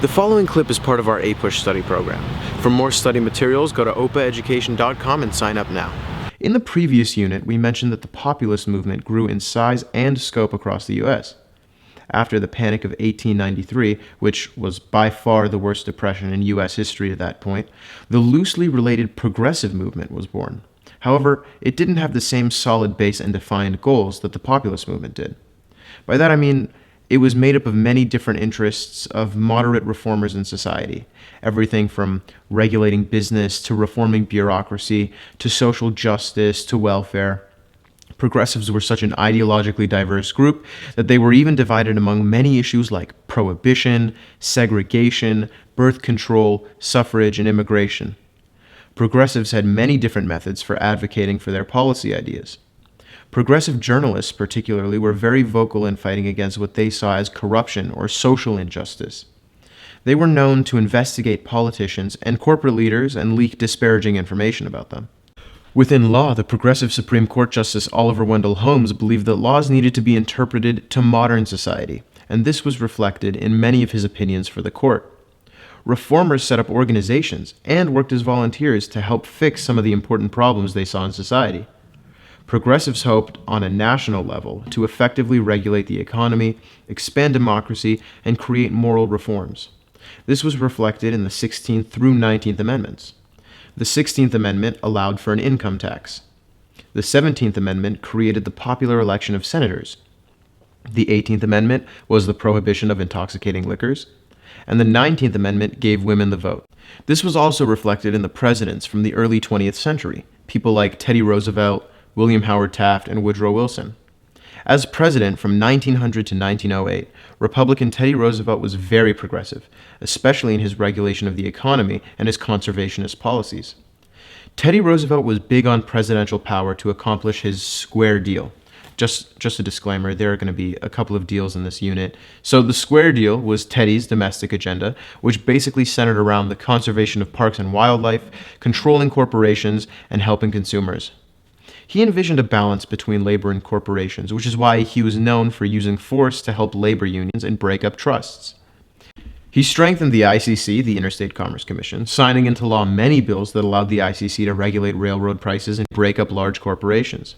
The following clip is part of our APUSH study program. For more study materials, go to opaeducation.com and sign up now. In the previous unit, we mentioned that the populist movement grew in size and scope across the U.S. After the Panic of 1893, which was by far the worst depression in U.S. history at that point, the loosely related progressive movement was born. However, it didn't have the same solid base and defined goals that the populist movement did. By that I mean, it was made up of many different interests of moderate reformers in society, everything from regulating business to reforming bureaucracy to social justice to welfare. Progressives were such an ideologically diverse group that they were even divided among many issues like prohibition, segregation, birth control, suffrage, and immigration. Progressives had many different methods for advocating for their policy ideas. Progressive journalists, particularly, were very vocal in fighting against what they saw as corruption or social injustice. They were known to investigate politicians and corporate leaders and leak disparaging information about them. Within law, the progressive Supreme Court Justice Oliver Wendell Holmes believed that laws needed to be interpreted to modern society, and this was reflected in many of his opinions for the court. Reformers set up organizations and worked as volunteers to help fix some of the important problems they saw in society. Progressives hoped, on a national level, to effectively regulate the economy, expand democracy, and create moral reforms. This was reflected in the 16th through 19th Amendments. The 16th Amendment allowed for an income tax. The 17th Amendment created the popular election of senators. The 18th Amendment was the prohibition of intoxicating liquors. And the 19th Amendment gave women the vote. This was also reflected in the presidents from the early 20th century, people like Teddy Roosevelt, William Howard Taft, and Woodrow Wilson. As president from 1900 to 1908, Republican Teddy Roosevelt was very progressive, especially in his regulation of the economy and his conservationist policies. Teddy Roosevelt was big on presidential power to accomplish his square deal. Just a disclaimer, there are going to be a couple of deals in this unit. So the square deal was Teddy's domestic agenda, which basically centered around the conservation of parks and wildlife, controlling corporations, and helping consumers. He envisioned a balance between labor and corporations, which is why he was known for using force to help labor unions and break up trusts. He strengthened the ICC, the Interstate Commerce Commission, signing into law many bills that allowed the ICC to regulate railroad prices and break up large corporations.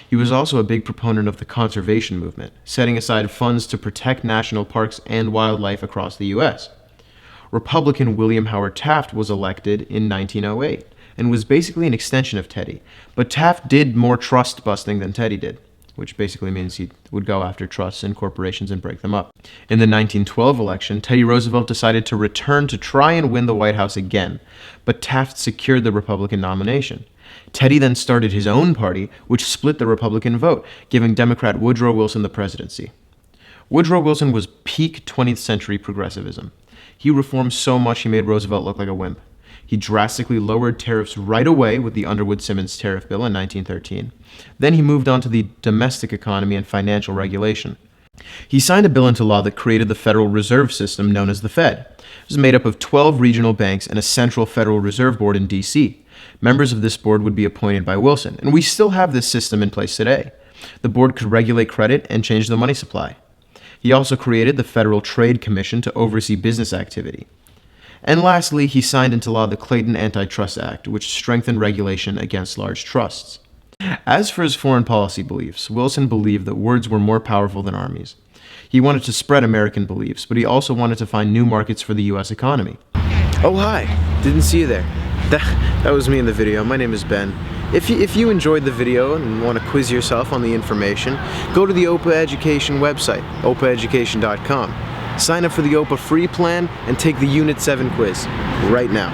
He was also a big proponent of the conservation movement, setting aside funds to protect national parks and wildlife across the U.S. Republican William Howard Taft was elected in 1908 and was basically an extension of Teddy, but Taft did more trust busting than Teddy did, which basically means he would go after trusts and corporations and break them up. In the 1912 election, Teddy Roosevelt decided to return to try and win the White House again, but Taft secured the Republican nomination. Teddy then started his own party, which split the Republican vote, giving Democrat Woodrow Wilson the presidency. Woodrow Wilson was peak 20th century progressivism. He reformed so much he made Roosevelt look like a wimp. He drastically lowered tariffs right away with the Underwood-Simmons tariff bill in 1913. Then he moved on to the domestic economy and financial regulation. He signed a bill into law that created the Federal Reserve System known as the Fed. It was made up of 12 regional banks and a central Federal Reserve Board in D.C. Members of this board would be appointed by Wilson, and we still have this system in place today. The board could regulate credit and change the money supply. He also created the Federal Trade Commission to oversee business activity. And lastly, he signed into law the Clayton Antitrust Act, which strengthened regulation against large trusts. As for his foreign policy beliefs, Wilson believed that words were more powerful than armies. He wanted to spread American beliefs, but he also wanted to find new markets for the U.S. economy. Oh, hi. Didn't see you there. That was me in the video. My name is Ben. If you enjoyed the video and want to quiz yourself on the information, go to the OPA Education website, opaeducation.com. Sign up for the OPA free plan and take the Unit 7 quiz right now.